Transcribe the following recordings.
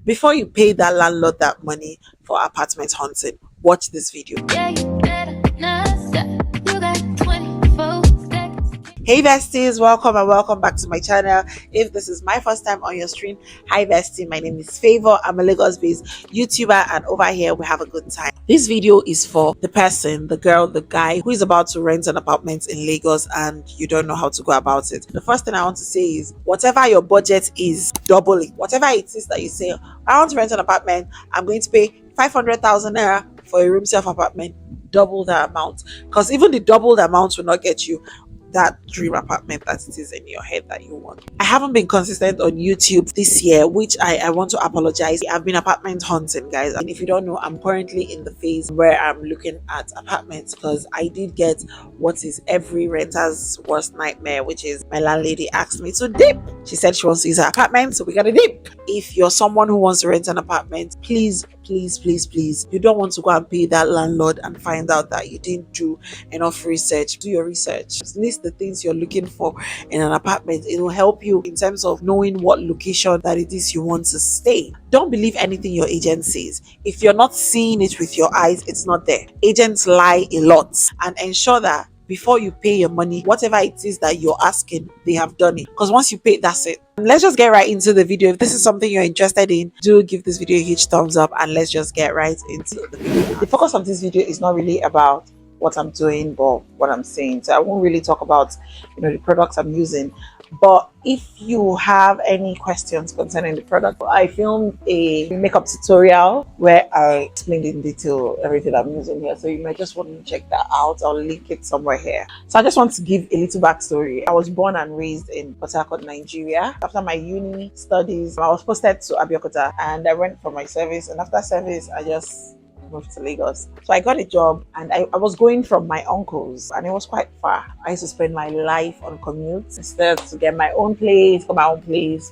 Before you pay that landlord that money for apartment hunting, watch this video. Yeah, you better not stop. You got 24 seconds. Hey besties, welcome and welcome back to my channel. If this is my first time on your stream, hi bestie, my name is Favour. I'm a Lagos based YouTuber and over here we have a good time. This video is for the person, the girl, the guy who is about to rent an apartment in Lagos and you don't know how to go about it. The first thing I want to say is whatever your budget is, double it. Whatever it is that you say, I want to rent an apartment, I'm going to pay 500,000 naira for a room self apartment, double the amount, because even the doubled amount will not get you that dream apartment that it is in your head that you want. I haven't been consistent on YouTube this year, which I want to apologize. I've been apartment hunting, guys. And if you don't know, I'm currently in the phase where I'm looking at apartments because I did get what is every renter's worst nightmare, which is my landlady asked me to dip. She said she wants to use her apartment, so we gotta dip. If you're someone who wants to rent an apartment, please, you don't want to go and pay that landlord and find out that you didn't do enough research. Do your research. List the things you're looking for in an apartment. It will help you in terms of knowing what location that it is you want to stay. Don't believe anything your agent says. If you're not seeing it with your eyes, it's not there. Agents lie a lot, and ensure that before you pay your money, whatever it is that you're asking, they have done it. Because once you pay, that's it. Let's just get right into the video. If this is something you're interested in, do give this video a huge thumbs up and let's just get right into the video. The focus of this video is not really about what I'm doing but what I'm saying, so I won't really talk about the products I'm using. But if you have any questions concerning the product, I filmed a makeup tutorial where I explained in detail everything I'm using here, so you might just want to check that out. I'll link it somewhere here. So I just want to give a little backstory. I was born and raised in Port Harcourt, Nigeria. After my uni studies, I was posted to Abeokuta and I went for my service, and after service I just moved to Lagos. So I got a job and I was going from my uncle's and it was quite far. I used to spend my life on commutes instead to get my own place,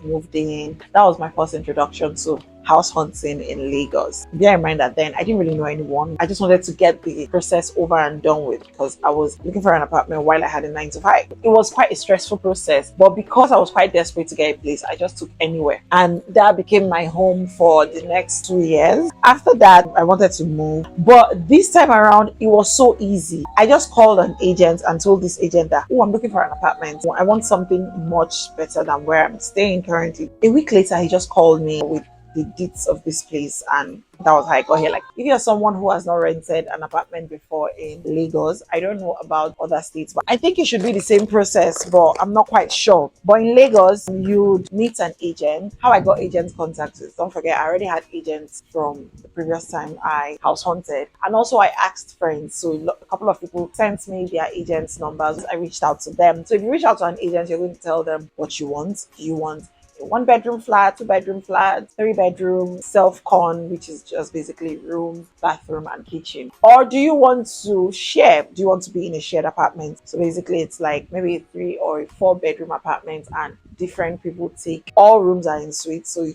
moved in. That was my first introduction to house hunting in Lagos. Bear in mind that then I didn't really know anyone. I just wanted to get the process over and done with because I was looking for an apartment while I had a 9 to 5. It was quite a stressful process, but because I was quite desperate to get a place, I just took anywhere. And that became my home for the next 2 years. After that, I wanted to move, but this time around, it was so easy. I just called an agent and told this agent that, oh, I'm looking for an apartment. I want something much better than where I'm staying currently. A week later, he just called me with the deeds of this place, and that was how I got here. Like, if you're someone who has not rented an apartment before in Lagos, I don't know about other states, but I think it should be the same process, but I'm not quite sure. But in Lagos, you'd meet an agent. How I got agent contacts is, don't forget, I already had agents from the previous time I house hunted, and also I asked friends. So a couple of people sent me their agents' numbers. I reached out to them. So if you reach out to an agent, you're going to tell them what you want. Do you want 1-bedroom flat, 2-bedroom flat, 3-bedroom, self-con, which is just basically room, bathroom, and kitchen? Or do you want to share? Do you want to be in a shared apartment? So basically, it's like maybe a 3 or a 4-bedroom apartment, and different people take all rooms are in suite, so you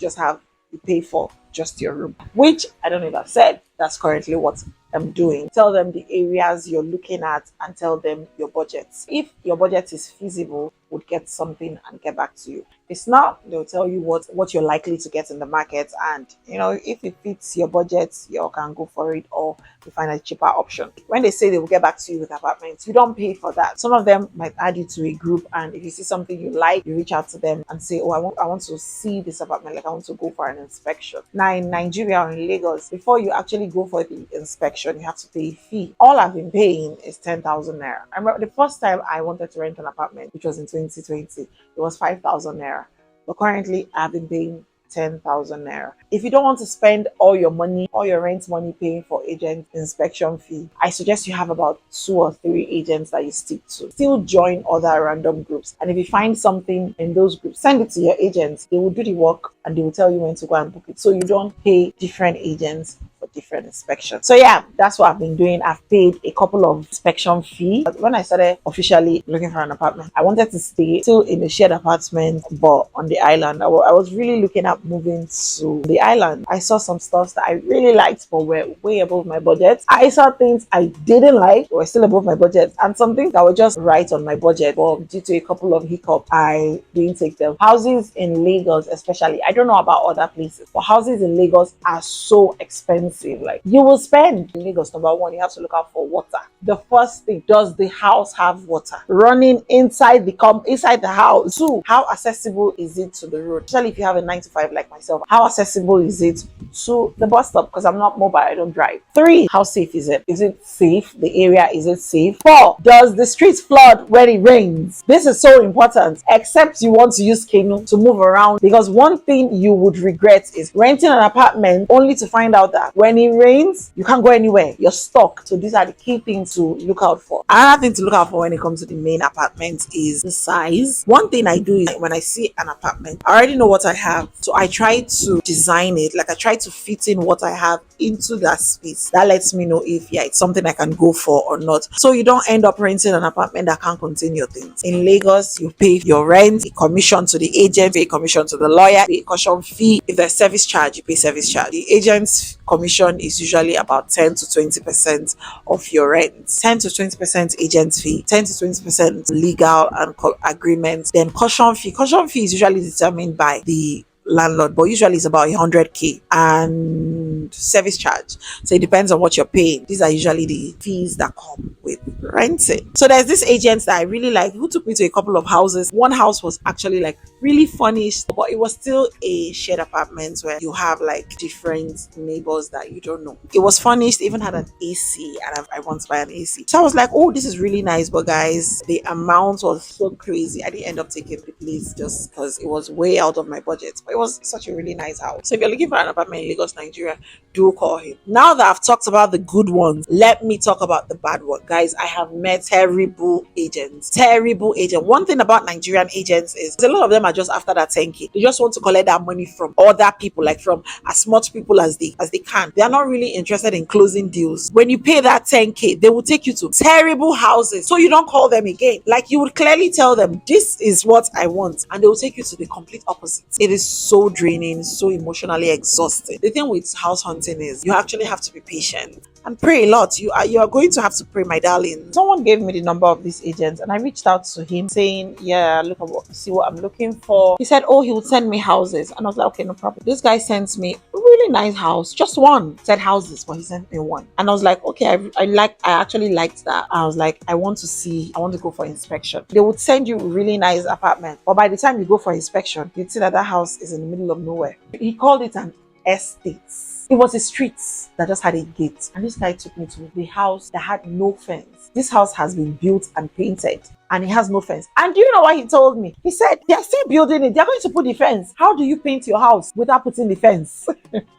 pay for just your room. Which I don't know if I've said. That's currently what I'm doing. Tell them the areas you're looking at and tell them your budget. If your budget is feasible, would get something and get back to you. If it's not, they'll tell you what you're likely to get in the market, and if it fits your budget, you can go for it, or you find a cheaper option. When they say they will get back to you with apartments, you don't pay for that. Some of them might add you to a group, and if you see something you like, you reach out to them and say, oh, I want to see this apartment, like I want to go for an inspection. Now in Nigeria or in Lagos, before you actually go for the inspection, you have to pay a fee. All I've been paying is 10,000 naira. I remember the first time I wanted to rent an apartment, which was in 2020, it was 5,000 naira. But currently I've been paying 10,000 naira. If you don't want to spend all your money, all your rent money paying for agent inspection fee, I suggest you have about 2 or 3 agents that you stick to. Still join other random groups, and if you find something in those groups, send it to your agents. They will do the work and they will tell you when to go and book it, so you don't pay different agents for different inspections. So yeah, that's what I've been doing. I've paid a couple of inspection fees. But when I started officially looking for an apartment, I wanted to stay still in a shared apartment, but on the island. I was really looking at moving to the island. I saw some stuff that I really liked, but were way above my budget. I saw things I didn't like, but were still above my budget, and some things that were just right on my budget, but due to a couple of hiccups, I didn't take them. Houses in Lagos, especially, I don't know about other places, but houses in Lagos are so expensive. Like, you will spend in Lagos. Number one, you have to look out for water. The first thing, does the house have water running inside the house? Two, how accessible is it to the road? Especially if you have a 9 to 5 like myself, how accessible is it to the bus stop? Because I'm not mobile, I don't drive. Three, how safe is it? Is it safe? The area, is it safe? Four, does the street flood when it rains? This is so important, except you want to use canoe to move around, because one thing you would regret is renting an apartment only to find out that when it rains, you can't go anywhere. You're stuck. So these are the key things to look out for. Another thing to look out for when it comes to the main apartment is the size. One thing I do is when I see an apartment, I already know what I have. So I try to design it, like I try to fit in what I have into that space. That lets me know if it's something I can go for or not. So you don't end up renting an apartment that can't contain your things. In Lagos, you pay your rent, a commission to the agent, pay a commission to the lawyer, pay a caution fee. If there's service charge, you pay service charge. The agent's commission is usually about 10 to 20% of your rent. 10 to 20% agent fee, 10 to 20% legal and agreements. Then caution fee. Caution fee is usually determined by the landlord, but usually it's about 100k, and service charge. So it depends on what you're paying. These are usually the fees that come with renting. So there's this agent that I really like who took me to a couple of houses. One house was actually like really furnished, but it was still a shared apartment where you have like different neighbors that you don't know. It was furnished, even had an AC, and I want to buy an AC. So I was like, oh, this is really nice, but guys, the amount was so crazy. I didn't end up taking the place just because it was way out of my budget. But it was such a really nice house. So if you're looking for an apartment in Lagos, Nigeria, do call him. Now that I've talked about the good ones, let me talk about the bad one. Guys, I have met terrible agents. Terrible agent. One thing about Nigerian agents is a lot of them are just after that 10k. They just want to collect that money from other people, like from as much people as they can. They are not really interested in closing deals. When you pay that 10k, they will take you to terrible houses, so you don't call them again. Like, you would clearly tell them, this is what I want, and they will take you to the complete opposite. It is so draining, so emotionally exhausting. The thing with house hunting is you actually have to be patient and pray a lot. You are going to have to pray, my darling. Someone gave me the number of this agent, and I reached out to him saying, yeah, look at see what I'm looking for. He said, oh, he would send me houses, and I was like, okay, no problem. This guy sends me a really nice house, just one. Said houses, but he sent me one, and I was like, okay, I actually liked that. I was like, I want to go for inspection. They would send you a really nice apartment, but by the time you go for inspection, you'd see that house is in the middle of nowhere. He called it an estate. It was a street that just had a gate, and this guy took me to the house that had no fence. This house has been built and painted, and it has no fence. And do you know what he told me? He said, they're still building it. They're going to put the fence. How do you paint your house without putting the fence?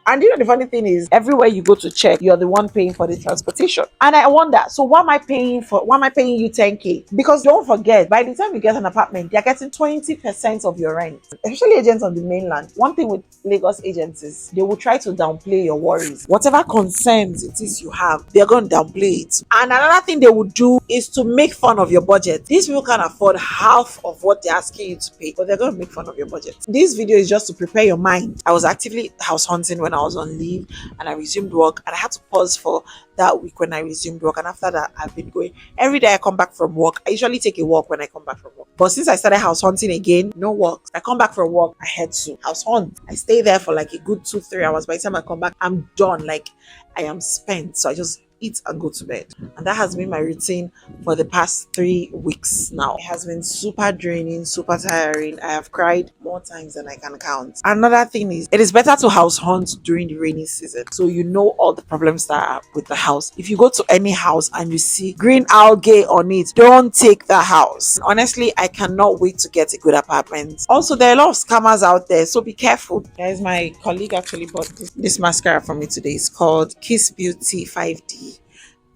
And you know, the funny thing is, everywhere you go to check, you're the one paying for the transportation. And I wonder, so why am I paying you 10k? Because don't forget, by the time you get an apartment, they're getting 20% of your rent. Especially agents on the mainland. One thing with Lagos agents is they will try to downplay your worries. Whatever concerns it is you have, they're going to downplay it. And another thing they would do is to make fun of your budget. These people can afford half of what they're asking you to pay, but they're going to make fun of your budget. This video is just to prepare your mind. I was actively house hunting when I was on leave, and I resumed work, and I had to pause for that week when I resumed work. And after that, I've been going every day. I come back from work. I usually take a walk when I come back from work, but since I started house hunting again, no walk. I come back from work, I head to house hunt. I stay there for like a good 2-3 hours. By the time I come back, I'm done. Like, I am spent. So I just eat and go to bed. And that has been my routine for the past 3 weeks now. It has been super draining, super tiring. I have cried more times than I can count. Another thing is, it is better to house hunt during the rainy season, so you know all the problems that are with the house. If you go to any house and you see green algae on it, don't take the house. Honestly, I cannot wait to get a good apartment. Also, there are a lot of scammers out there, so be careful. Guys, my colleague actually bought this mascara for me today. It's called Kiss Beauty 5D.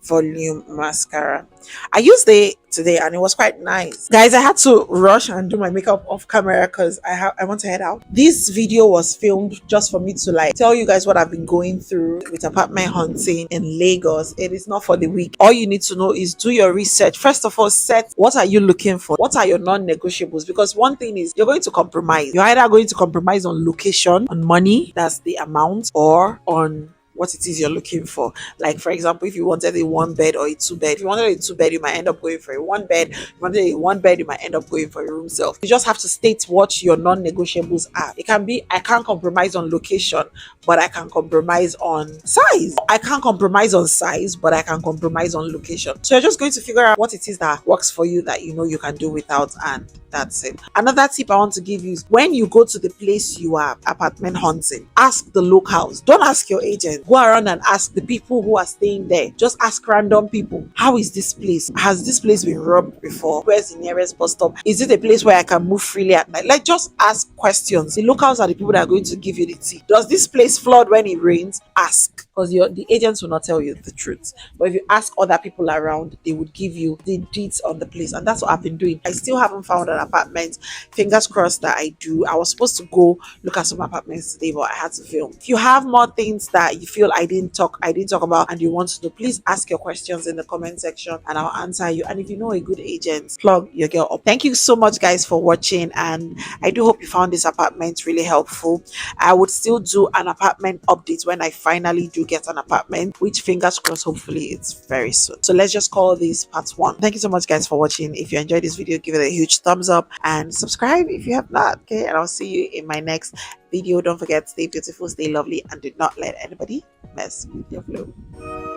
volume mascara. I used it today and it was quite nice. Guys, I had to rush and do my makeup off camera because I want to head out. This video was filmed just for me to like tell you guys what I've been going through with apartment hunting in Lagos. It is not for the weak. All you need to know is do your research. First of all, set what are you looking for? What are your non-negotiables? Because one thing is you're going to compromise. You're either going to compromise on location, on money, that's the amount, or on what it is you're looking for. Like, for example, if you wanted a one bed or a two bed, if you wanted a two bed, you might end up going for a one bed. If you wanted a one bed, you might end up going for a room self. You just have to state what your non-negotiables are. It can be I can't compromise on location, but I can compromise on size. I can't compromise on size, but I can compromise on location. So you're just going to figure out what it is that works for you that you know you can do without, and that's it. Another tip I want to give you is when you go to the place you are apartment hunting, ask the locals. Don't ask your agent. Go around and ask the people who are staying there. Just ask random people. How is this place? Has this place been robbed before? Where's the nearest bus stop? Is it a place where I can move freely at night? Like, just ask questions. The locals are the people that are going to give you the tea. Does this place flood when it rains? Ask. Because the agents will not tell you the truth. But if you ask other people around, they would give you the deets on the place. And that's what I've been doing. I still haven't found an apartment. Fingers crossed that I do. I was supposed to go look at some apartments today, but I had to film. If you have more things that you feel I didn't talk about and you want to know, please ask your questions in the comment section and I'll answer you. And if you know a good agent, plug your girl up. Thank you so much, guys, for watching, and I do hope you found this apartment really helpful. I would still do an apartment update when I finally do get an apartment, which fingers crossed, hopefully it's very soon. So let's just call this part one. Thank you so much, guys, for watching. If you enjoyed this video, give it a huge thumbs up and subscribe if you have not. Okay, and I'll see you in my next video. Don't forget, stay beautiful, stay lovely, and do not let anybody mess with your flow.